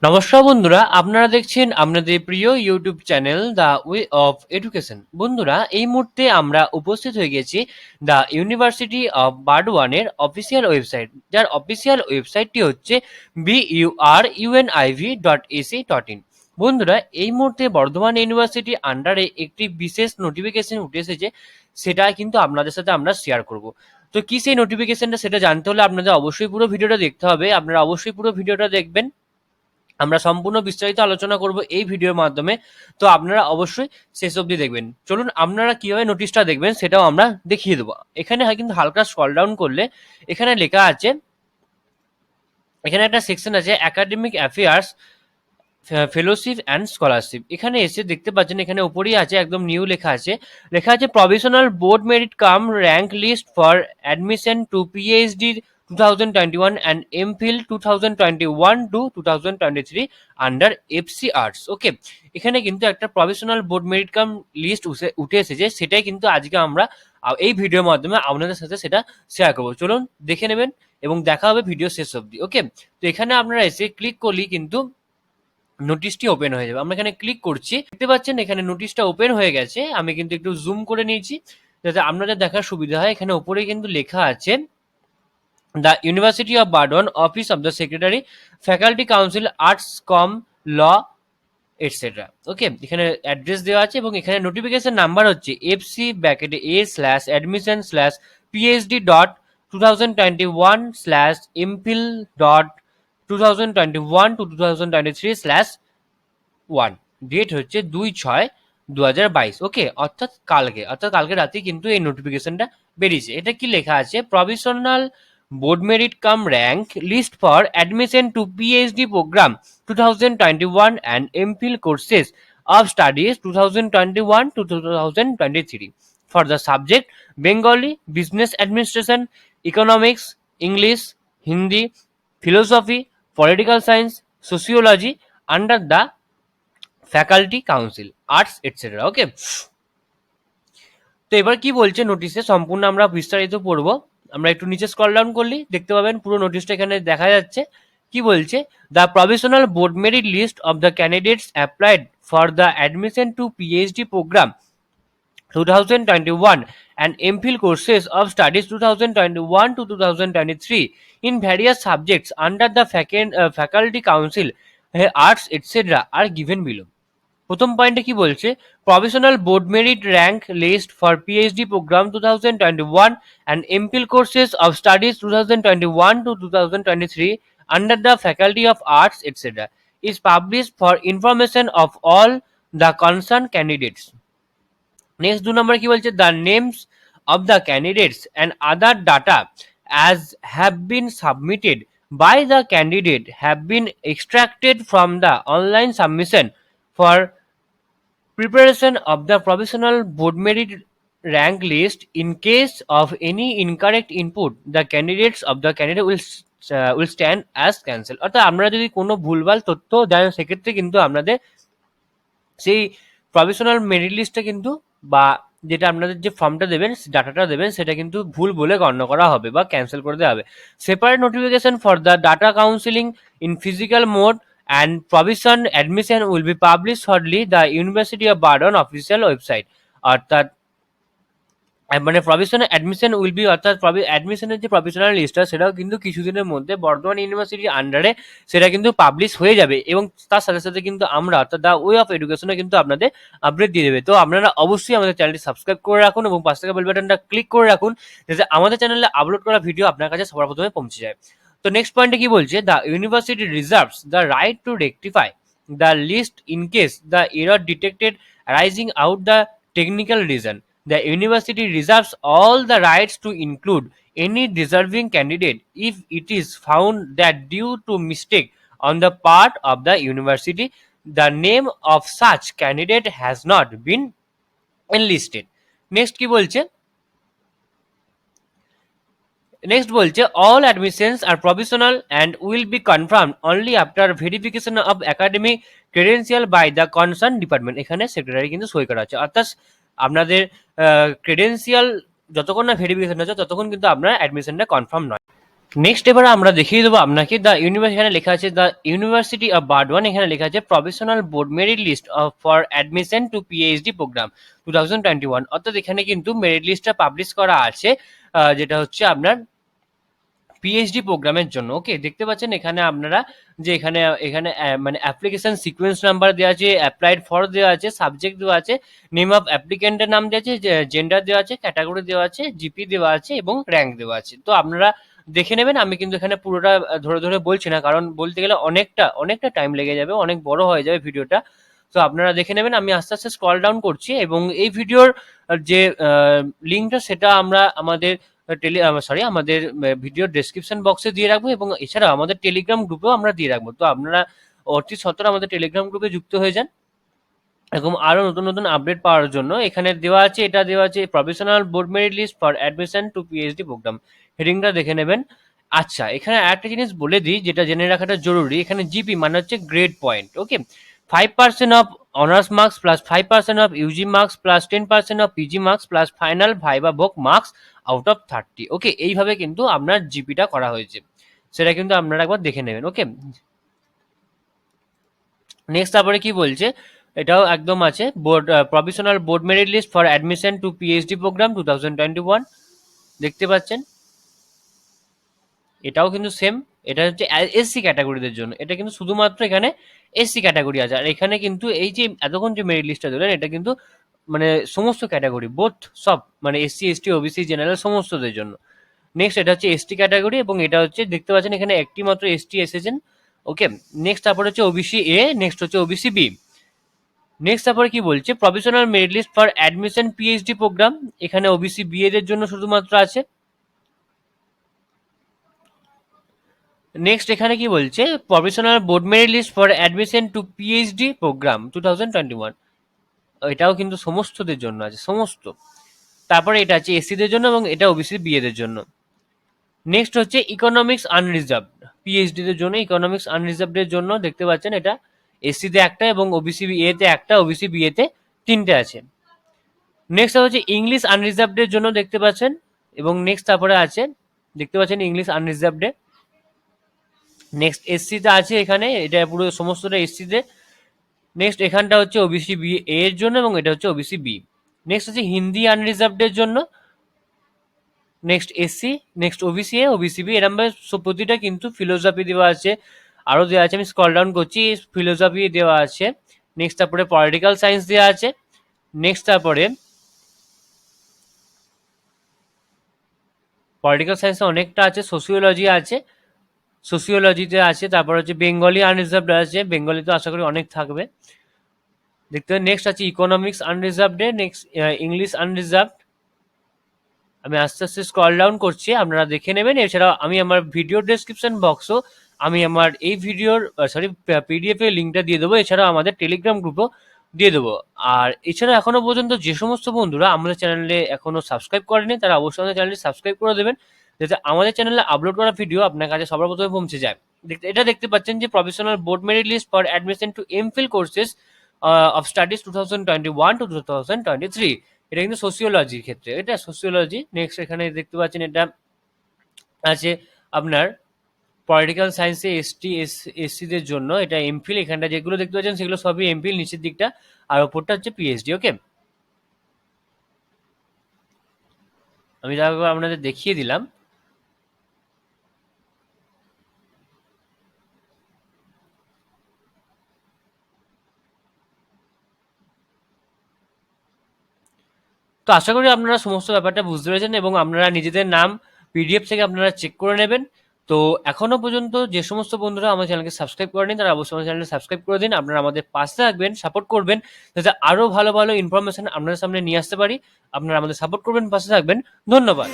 নমস্কার বন্ধুরা, আপনারা দেখছেন আপনাদের প্রিয় YouTube channel the way of education. বন্ধুরা, এই মুহূর্তে আমরা উপস্থিত হয়ে গেছি দ্য ইউনিভার্সিটি অফ বার্ডওয়ানের অফিসিয়াল ওয়েবসাইট, যার অফিসিয়াল ওয়েবসাইটটি হচ্ছে 𝐕𝐢𝐼𝐴C.in। বন্ধুরা, এই মুহূর্তে বর্ধমান ইউনিভার্সিটি আন্ডারে একটি বিশেষ নোটিফিকেশন উঠে এসেছে, সেটা কিন্তু আপনাদের সাথে আমরা শেয়ার করব। তো কি সেই নোটিফিকেশনটা, সেটা জানতে হলে আপনাদের অবশ্যই পুরো ভিডিওটা দেখতে হবে। আপনারা অবশ্যই পুরো ভিডিওটা দেখবেন। আমরা সম্পূর্ণ বিস্তারিত আলোচনা করব এই ভিডিওর মাধ্যমে, তো আপনারা অবশ্যই শেষ অবধি দেখবেন। চলুন আপনারা কিভাবে নোটিশটা দেখবেন সেটাও আমরা দেখিয়ে দেবো। এখানে কিন্তু হালকা স্ক্রল ডাউন করলে এখানে লেখা আছে, এখানে একটা সেকশন আছে academic affairs, fellowship and scholarship. এখানে এসে দেখতে পাচ্ছেন, এখানে উপরেই আছে, একদম নিউ লেখা আছে, provisional board merit cum rank list for admission to PhD 2021 and MPhil 2021 to 2023 under FC arts. Okay, এখানে কিন্তু একটা provisional board merit cum list উঠে এসেছে, সেটাই কিন্তু আজকে আমরা এই ভিডিওর মাধ্যমে আপনাদের সাথে সেটা শেয়ার করবো। চলুন দেখে নেবেন এবং দেখা হবে ভিডিও শেষ অবধি। ওকে, তো এখানে আপনারা এসে ক্লিক করলেই কিন্তু নোটিশটি ওপেন হয়ে যাবে। আমরা এখানে ক্লিক করছি, দেখতে পাচ্ছেন এখানে নোটিশটা ওপেন হয়ে গেছে। আমি কিন্তু একটু জুম করে নিয়েছি যাতে আপনাদের দেখার সুবিধা হয়। এখানে উপরে কিন্তু লেখা আছে the university of Burdwan, office of the secretary, faculty council, arts cum law etcetera. Okay, এখানে অ্যাড্রেস দেওয়া আছে এবং এখানে নোটিফিকেশন নাম্বার হচ্ছে FC/admission/PhD.2021/2023/1। ডেট হচ্ছে 2/6/2022। ওকে, অর্থাৎ কালকে রাতে কিন্তু এই নোটিফিকেশনটা বেরিয়েছে। এটা কি লেখা আছে, provisional board merit cum rank list for admission to PhD program 2021 and MPhil courses of studies 2021 to 2023 for the subject Bengali, Business Administration, Economics, English, Hindi, Philosophy, Political Science, Sociology under the Faculty Council, Arts, etc. ওকে, তো এবার কি বলছে নোটিশে, সম্পূর্ণ আমরা বিস্তারিত পড়বো। আমরা একটু নিচে স্ক্রল ডাউন করলে দেখতে পাবেন পুরো নোটিশটা এখানে দেখা যাচ্ছে। কি বলছে, the provisional board merit list of the candidates applied for the admission to PhD program 2021 and MPhil courses of studies 2021 to 2023 in various subjects under the faculty council, arts, etc. are given below. প্রথম পয়েন্টে কি বলছে, provisional board merit rank list for PhD program 2021 and MPhil courses of studies 2021 to 2023 under the faculty of arts, etc. is published for information of all the concerned candidates. Next 2 নম্বর কি বলছে, the names of the candidates and other data as have been submitted by the candidate have been extracted from the online submission for preparation of the provisional board merit rank list. In case of any incorrect input, the candidates of the candidate will stand as cancel. অর্থাৎ আমরা যদি কোনো ভুলভাল তথ্য দেয় সেক্ষেত্রে কিন্তু আপনাদের সেই প্রভিশনাল মেরিট লিস্টটা কিন্তু বা যেটা আপনাদের যে ফর্মটা দেবেন, ডাটাটা দেবেন, সেটা কিন্তু ভুল বলে গণ্য করা হবে বা ক্যান্সেল করে দেওয়া হবে। Separate notification for the data counselling in physical mode and provision admission will be published shortly the University of Burdwan official website. অর্থাৎ মানে প্রভিশনাল অ্যাডমিশন উইল বি, অর্থাৎ অ্যাডমিশনের যে প্রভিশনাল লিস্টটা সেটাও কিন্তু কিছুদিনের মধ্যে বর্ধমান ইউনিভার্সিটির আন্ডারে সেটা কিন্তু পাবলিশ হয়ে যাবে এবং তার সাথে সাথে কিন্তু আমরা অর্থাৎ দ্য ওয়ে অফ এডুকেশনে কিন্তু আপনাদের আপডেট দিয়ে দেবে। তো আপনারা অবশ্যই আমাদের চ্যানেলটি সাবস্ক্রাইব করে রাখুন এবং পাশে থাকা বেল বাটনটা ক্লিক করে রাখুন যাতে আমাদের চ্যানেলে আপলোড করা ভিডিও আপনার কাছে সবার প্রথমে পৌঁছে যায়। তো নেক্সট পয়েন্টে কি বলছে, the university reserves the right to rectify the list in case the error detected rising out the technical reason. The university reserves all the rights to include any deserving candidate if it is found that due to mistake on the part of the university, the name of such candidate has not been enlisted. Next কি বলছে, all admissions are provisional and will be confirmed only after verification of academic credential by the concerned department. এখানে secretary কিন্তু সই করা আছে, অর্থাৎ আপনাদের credential যতক্ষণ না ভেরিফিকেশন হচ্ছে ততক্ষণ কিন্তু আপনার অ্যাডমিশনটা কনফার্ম নয়। নেক্সট এবার আমরা দেখিয়ে দেবো আপনাকে দ্য ইউনিভার্সিটি, এখানে লেখা আছে দ্য ইউনিভার্সিটি অফ বার্ডওয়ান, এখানে লেখা আছে professional board merit list for admission to PhD program 2021, অর্থাৎ এখানে কিন্তু মেরিট লিস্টটা পাবলিশ করা আছে যেটা হচ্ছে আপনার পিএইচডি প্রোগ্রামের জন্য। ওকে, দেখতে পাচ্ছেন এখানে আপনারা যে এখানে এখানে মানে অ্যাপ্লিকেশন সিকোয়েন্স নাম্বার দেওয়া আছে, অ্যাপ্লাইড ফর দেওয়া আছে, সাবজেক্ট দেওয়া আছে, নেম অফ অ্যাপ্লিকেন্টের নাম দেওয়া আছে, জেন্ডার দেওয়া আছে, ক্যাটাগরি দেওয়া আছে, জিপি দেওয়া আছে এবং র্যাঙ্ক দেওয়া আছে। তো আপনারা দেখে নেবেন, আমি কিন্তু এখানে পুরোটা ধরে ধরে বলছি না, কারণ বলতে গেলে অনেকটা টাইম লেগে যাবে, অনেক বড় হয়ে যাবে ভিডিওটা। তো আপনারা দেখে নেবেন, আমি আস্তে আস্তে স্ক্রল ডাউন করছি এবং এই ভিডিওর যে লিঙ্কটা সেটা আমরা আমাদের আমাদের ভিডিও ডেসক্রিপশন বক্সে দিয়ে রাখবো এবং এছাড়াও আমাদের টেলিগ্রাম গ্রুপেও আমরা দিয়ে রাখবো। তো আপনারা অতি সত্বর আমাদের টেলিগ্রাম গ্রুপে যুক্ত হয়ে যান এরকম আরো নতুন নতুন আপডেট পাওয়ার জন্য। এখানে দেওয়া আছে, এটা দেওয়া আছে professional board merit list for admission to PhD programme, হেডিংটা দেখে নেবেন। আচ্ছা, এখানে একটা জিনিস বলে দিই যেটা জেনে রাখাটা জরুরি, এখানে জিপি মানে হচ্ছে grade point. Okay, 5% of honours marks plus 5% of UG marks plus 10% of PG marks plus final viva voce marks out of 30। Okay, এইভাবে কিন্তু আপনার জিপিটা করা হয়েছে, সেটা কিন্তু আপনারা একবার দেখে নেবেন। ওকে, নেক্সট তারপরে কি বলছে, এটাও একদম আছে board professional board merit list for admission to PhD program 2021, দেখতে পাচ্ছেন এটাও কিন্তু সেম। এটা হচ্ছে এসসি ক্যাটাগরিদের জন্য, এটা কিন্তু শুধুমাত্র এখানে এসসি ক্যাটাগরি আছে। আর এখানে কিন্তু এই যে এতক্ষণ যে মেরিট লিস্টটা দিলেন এটা কিন্তু মানে সমস্ত ক্যাটাগরি, বোথ সব মানে এসসি এসটি ওবিসি জেনারেল সমস্তদের জন্য। নেক্সট এটা হচ্ছে এসটি ক্যাটাগরি এবং এটা হচ্ছে দেখতে পাচ্ছেন এখানে একটি মাত্র এসটি এসেছেন। ওকে, নেক্সট তারপরে হচ্ছে ওবিসি এ, নেক্সট হচ্ছে ওবিসি বি। নেক্সট তারপরে কি বলছে, professional merit list for admission PhD program, এখানে ওবিসি বি এদের জন্য শুধুমাত্র আছে। নেক্সট এখানে কি বলছে, professional board merit list for admission to PhD program 2021, এটাও কিন্তু সমস্তদের জন্য আছে, সমস্ত। তারপরে এটা আছে এসসিদের জন্য এবং এটা ওবিসি বি এদের জন্য। নেক্সট হচ্ছে ইকোনমিক্স আনরিজার্ভড, পিএইচডি দের জন্য ইকোনমিক্স আনরিজার্ভড এর জন্য দেখতে পাচ্ছেন এটা এসসি তে একটা এবং ওবিসি এ তে একটা, ওবিসি বি এ তে তিনটে আছে। নেক্সট হচ্ছে ইংলিশ আনরিজার্ভড এর জন্য দেখতে পাচ্ছেন, এবং নেক্সট তারপরে আছে দেখতে পাচ্ছেন ইংলিশ আনরিজার্ভড এ। নেক্সট এসসি তে আছে এখানে, এটা পুরো সমস্তটা এসসি তে। নেক্সট এখানটা হচ্ছে ওবিসি বি এর জন্য এবং এটা হচ্ছে ওবিসি বি। নেক্সট হচ্ছে হিন্দি আনরিজার্ভড এর জন্য, next SC, next OBC A, OBC B, এরকম ভাবে প্রতিটা কিন্তু ফিলোসফি দেওয়া আছে, আরো দেওয়া আছে, আমি স্ক্রল ডাউন করছি, ফিলোসফি দেওয়া আছে। নেক্সট তারপরে পলিটিক্যাল সায়েন্স দেওয়া আছে। নেক্সট তারপরে পলিটিক্যাল সায়েন্সে অনেকটা আছে, সোসিওলজি আছে, সোসিওলজিতে আছে। তারপর হচ্ছে বেঙ্গলি আনরিজার্ভড আছে, বেঙ্গলি তো আশা করি অনেক থাকবে দেখতে। নেক্সট আছে economics unreserved, next English unreserved. আমি আস্তে আস্তে স্ক্রল ডাউন করছি, আপনারা দেখে নেবেন। এছাড়াও আমি আমার ভিডিও ডেসক্রিপশন বক্সও আমি আমার এই ভিডিওর পিডিএফ এর লিঙ্কটা দিয়ে দেবো, এছাড়াও আমাদের টেলিগ্রাম গ্রুপও দিয়ে দেবো। আর এছাড়া এখনো পর্যন্ত যে সমস্ত বন্ধুরা আমাদের চ্যানেলে এখনো সাবস্ক্রাইব করেনি তারা অবশ্যই আমাদের চ্যানেলটি সাবস্ক্রাইব করে দেবেন, যাতে আমাদের চ্যানেলে আপলোড করা ভিডিও আপনার কাছে সবার প্রথমে পৌঁছে যায়। এটা দেখতে পাচ্ছেন যে professional board merit list for admission to MPhil courses of studies 2021 to 2023, এটা কিন্তু সোসিওলজির ক্ষেত্রে, এটা সোসিওলজি। নেক্সট এখানে দেখতে পাচ্ছেন এটা আছে আপনার পলিটিক্যাল সায়েন্সে এসসিদের জন্য, এটা এমফিল। এখানটা যেগুলো দেখতে পাচ্ছেন সেগুলো সবই এমফিল নিচের দিকটা, আর ওপরটা হচ্ছে পিএইচডি। ওকে, আমি তারপর আপনাদের দেখিয়ে দিলাম। তো আশা করি আপনারা সমস্ত ব্যাপারটা বুঝতে পেরেছেন এবং আপনারা নিজেদের নাম পিডিএফ থেকে আপনারা চেক করে নেবেন। তো এখনো পর্যন্ত যে সমস্ত বন্ধুরা আমার চ্যানেলকে সাবস্ক্রাইব করেনি তারা অবশ্যই আমার চ্যানেলকে সাবস্ক্রাইব করে দিন। আপনারা আমাদের পাশে থাকবেন, সাপোর্ট করবেন, যাতে আরো ভালো ভালো ইনফরমেশন আপনাদের সামনে নিয়ে আসতে পারি। আপনারা আমাদের সাপোর্ট করবেন, পাশে থাকবেন। ধন্যবাদ।